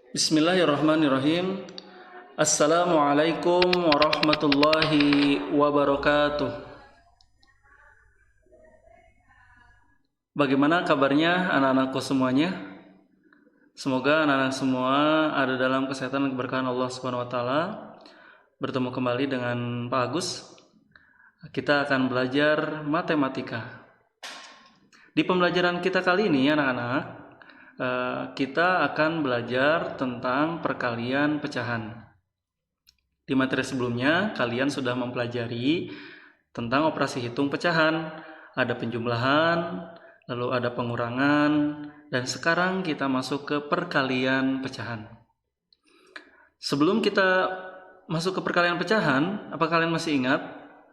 Bismillahirrahmanirrahim. Assalamualaikum warahmatullahi wabarakatuh. Bagaimana kabarnya anak-anakku semuanya? Semoga anak-anak semua ada dalam kesehatan dan keberkahan Allah Subhanahu wa taala. Bertemu kembali dengan Pak Agus. Kita akan belajar matematika. Di pembelajaran kita kali ini anak-anak, kita akan belajar tentang perkalian pecahan. Di materi sebelumnya, kalian sudah mempelajari tentang operasi hitung pecahan. Ada penjumlahan, lalu ada pengurangan, dan sekarang kita masuk ke perkalian pecahan. Sebelum kita masuk ke perkalian pecahan, apa kalian masih ingat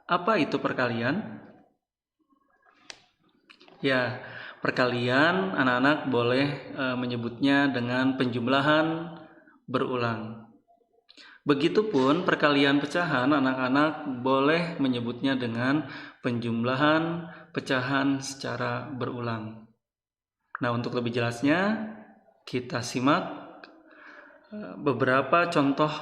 apa itu perkalian? Ya, perkalian anak-anak boleh menyebutnya dengan penjumlahan berulang. Begitupun perkalian pecahan anak-anak boleh menyebutnya dengan penjumlahan pecahan secara berulang. Nah, untuk lebih jelasnya kita simak beberapa contoh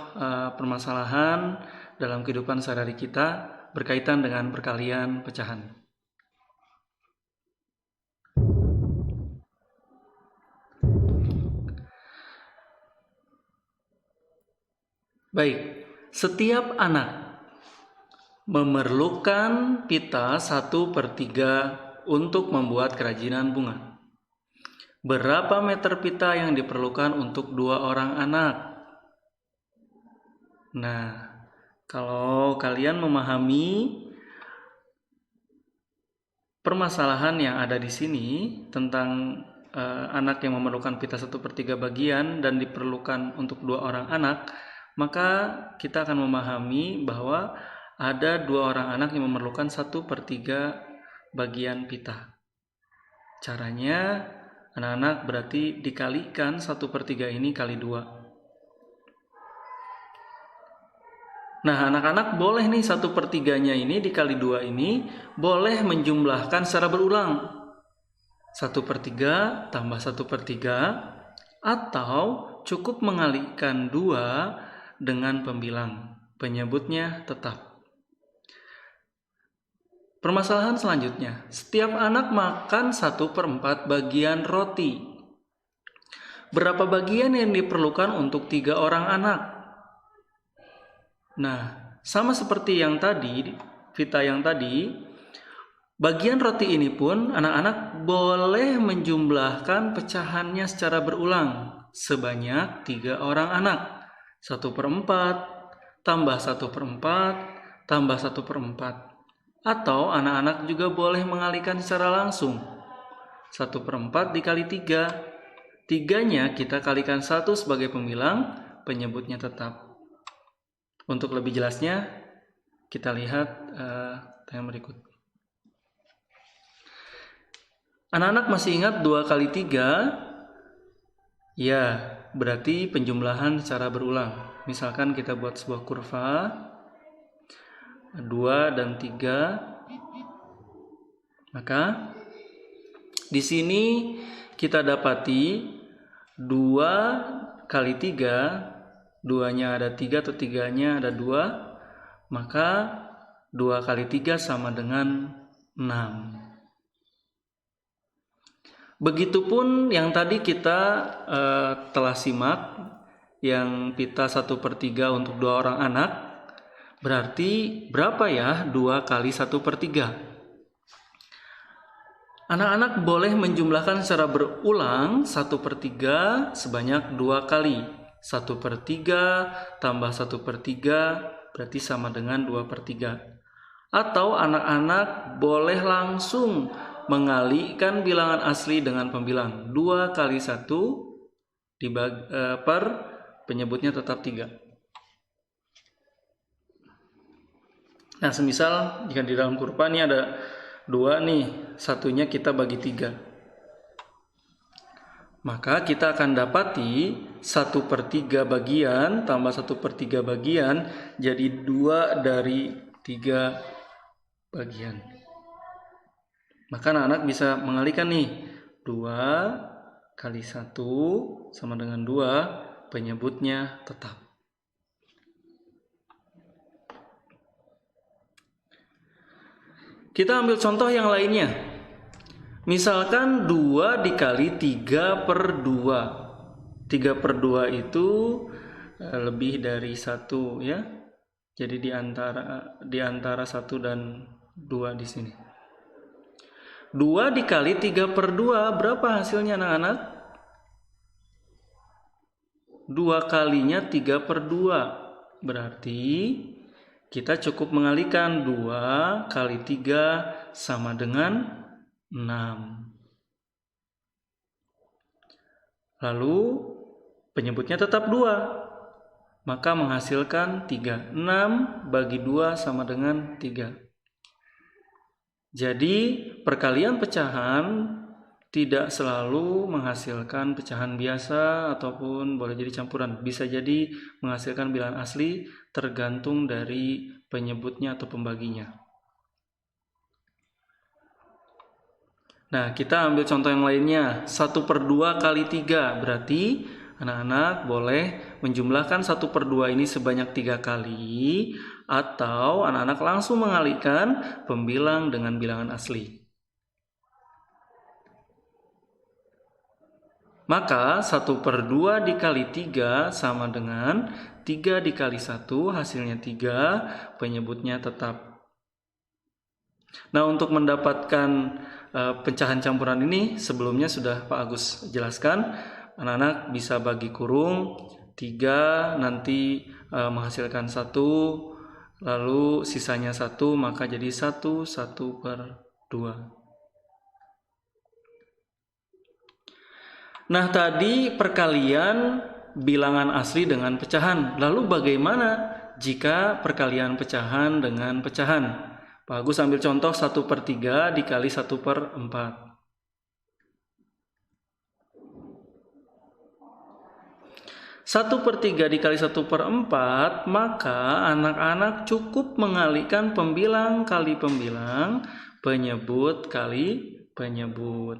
permasalahan dalam kehidupan sehari-hari kita berkaitan dengan perkalian pecahan. Baik, setiap anak memerlukan pita 1/3 untuk membuat kerajinan bunga. Berapa meter pita yang diperlukan untuk 2 orang anak? Nah, kalau kalian memahami permasalahan yang ada di sini tentang anak yang memerlukan pita 1/3 bagian dan diperlukan untuk 2 orang anak, maka kita akan memahami bahwa ada 2 orang anak yang memerlukan 1/3 bagian pita. Caranya, anak-anak berarti dikalikan 1/3 ini kali 2. Nah, anak-anak boleh nih 1/3-nya ini dikali 2 ini boleh menjumlahkan secara berulang. 1/3 tambah 1/3 atau cukup mengalihkan 2 dengan pembilang. Penyebutnya tetap. Permasalahan selanjutnya, setiap anak makan 1/4 bagian roti. Berapa bagian yang diperlukan untuk 3 orang anak? Nah, sama seperti yang tadi, pita yang tadi, bagian roti ini pun anak-anak boleh menjumlahkan pecahannya secara berulang sebanyak 3 orang anak. 1/4 tambah 1/4 tambah 1/4. Atau anak-anak juga boleh mengalihkan secara langsung. 1/4 dikali 3. 3-nya kita kalikan 1 sebagai pembilang, penyebutnya tetap. Untuk lebih jelasnya, kita lihat yang berikut. Anak-anak masih ingat 2 kali 3? Ya, berarti penjumlahan secara berulang. Misalkan kita buat sebuah kurva 2 dan 3. Maka di sini kita dapati 2 kali 3, 2-nya ada 3 atau 3-nya ada 2, maka 2 kali 3 sama dengan 6. Begitupun yang tadi kita telah simak, yang pita 1/3 untuk 2 orang anak. Berarti berapa ya 2 kali 1/3? Anak-anak boleh menjumlahkan secara berulang 1/3 sebanyak 2 kali. 1/3 tambah 1/3 berarti sama dengan 2/3. Atau anak-anak boleh langsung mengalihkan bilangan asli dengan pembilang. 2 kali 1 per penyebutnya tetap 3. Nah, semisal jika di dalam kurva ini ada 2 nih, satunya kita bagi 3. Maka kita akan dapati 1/3 bagian tambah 1/3 bagian jadi 2 dari 3 bagian. Maka anak-anak bisa mengalihkan nih, 2 kali 1 sama dengan 2 penyebutnya tetap. Kita ambil contoh yang lainnya. Misalkan 2 dikali 3 per 2. 3 per 2 itu lebih dari 1 ya. Jadi di antara 1 dan 2 di sini. 2 dikali 3 per 2 berapa hasilnya anak-anak? 2 kalinya 3 per 2. Berarti kita cukup mengalikan 2 kali 3 sama dengan 6. Lalu penyebutnya tetap 2. Maka menghasilkan 3. 6 bagi 2 sama dengan 3. Jadi perkalian pecahan tidak selalu menghasilkan pecahan biasa ataupun boleh jadi campuran. Bisa jadi menghasilkan bilangan asli tergantung dari penyebutnya atau pembaginya. Nah, kita ambil contoh yang lainnya. 1 per 2 kali 3. Berarti anak-anak boleh menjumlahkan 1 per 2 ini sebanyak 3 kali. Atau anak-anak langsung mengalihkan pembilang dengan bilangan asli. Maka 1 per 2 dikali 3 sama dengan 3 dikali 1 hasilnya 3, penyebutnya tetap. Nah, untuk mendapatkan pecahan campuran ini sebelumnya sudah Pak Agus jelaskan. Anak-anak bisa bagi kurung 3 nanti menghasilkan 1, lalu sisanya 1, maka jadi 1 per 2. Nah, tadi perkalian bilangan asli dengan pecahan. Lalu bagaimana jika perkalian pecahan dengan pecahan? Pak Agus ambil contoh 1 per 3 dikali 1 per 4. 1 per 3 dikali 1 per 4, maka anak-anak cukup mengalihkan pembilang kali pembilang, penyebut kali penyebut.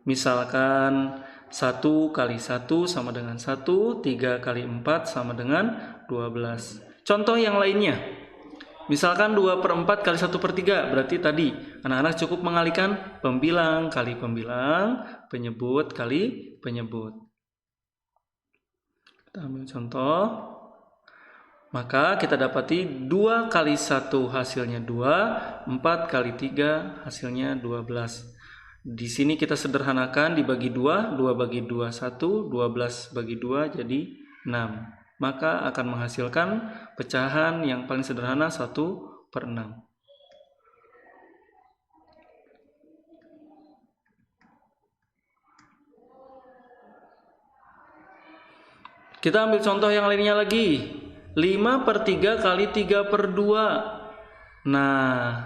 Misalkan 1 kali 1 sama dengan 1, 3 kali 4 sama dengan 12. Contoh yang lainnya. Misalkan 2 per 4 kali 1 per 3, berarti tadi anak-anak cukup mengalihkan pembilang kali pembilang, penyebut kali penyebut. Kita ambil contoh. Maka kita dapati 2 kali 1 hasilnya 2, 4 kali 3 hasilnya 12. Di sini kita sederhanakan dibagi 2, 2 bagi 2 1, 12 bagi 2 jadi 6. Maka akan menghasilkan pecahan yang paling sederhana 1 per 6. Kita ambil contoh yang lainnya lagi. 5 per 3 kali 3 per 2. Nah,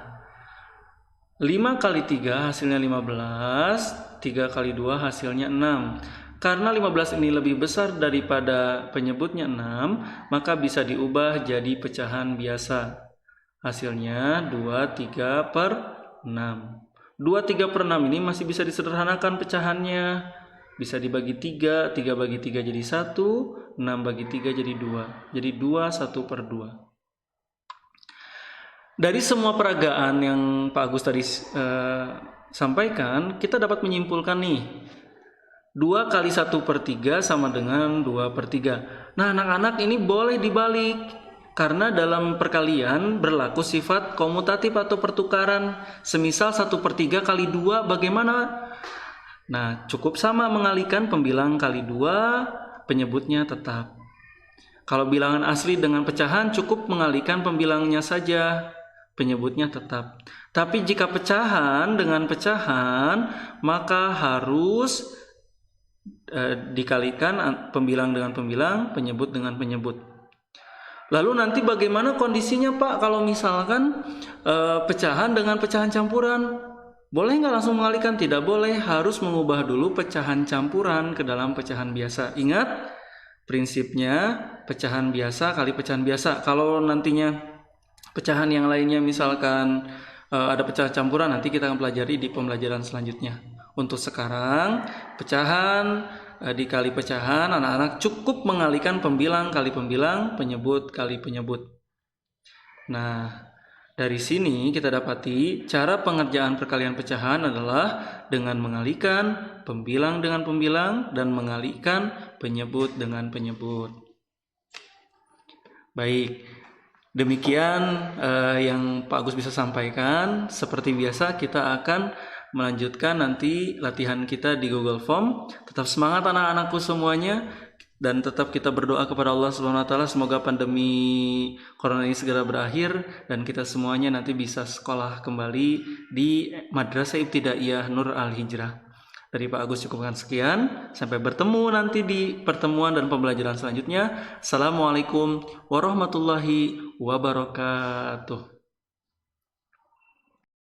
5 kali 3 hasilnya 15, 3 kali 2 hasilnya 6. Karena 15 ini lebih besar daripada penyebutnya 6, maka bisa diubah jadi pecahan biasa. Hasilnya 23 per 6. 23 per 6 ini masih bisa disederhanakan pecahannya. Bisa dibagi 3, 3 bagi 3 jadi 1, 6 bagi 3 jadi 2. Jadi 2 1 per 2. Dari semua peragaan yang Pak Agus tadi sampaikan, kita dapat menyimpulkan nih, 2 kali 1 per 3 sama dengan 2 per 3. Nah, anak-anak ini boleh dibalik, karena dalam perkalian berlaku sifat komutatif atau pertukaran. Semisal 1 per 3 kali 2 bagaimana? Nah, cukup sama mengalihkan pembilang kali 2, penyebutnya tetap. Kalau bilangan asli dengan pecahan cukup mengalihkan pembilangnya saja, penyebutnya tetap. Tapi jika pecahan dengan pecahan, maka harus dikalikan pembilang dengan pembilang, penyebut dengan penyebut. Lalu nanti bagaimana kondisinya Pak kalau misalkan pecahan dengan pecahan campuran? Boleh nggak langsung mengalihkan? Tidak boleh, harus mengubah dulu pecahan campuran ke dalam pecahan biasa. Ingat prinsipnya pecahan biasa kali pecahan biasa. Kalau nantinya pecahan yang lainnya misalkan ada pecahan campuran, nanti kita akan pelajari di pembelajaran selanjutnya. Untuk sekarang pecahan di kali pecahan, anak-anak cukup mengalihkan pembilang kali pembilang, penyebut kali penyebut. Nah, dari sini kita dapati cara pengerjaan perkalian pecahan adalah dengan mengalihkan pembilang dengan pembilang dan mengalihkan penyebut dengan penyebut. Baik, demikian yang Pak Agus bisa sampaikan. Seperti biasa kita akan melanjutkan nanti latihan kita di Google Form. Tetap semangat anak-anakku semuanya dan tetap kita berdoa kepada Allah Subhanahu wa taala semoga pandemi corona ini segera berakhir dan kita semuanya nanti bisa sekolah kembali di Madrasah Ibtidaiyah Nur Al Hijrah. Dari Pak Agus cukupkan sekian. Sampai bertemu nanti di pertemuan dan pembelajaran selanjutnya. Assalamualaikum warahmatullahi wabarakatuh.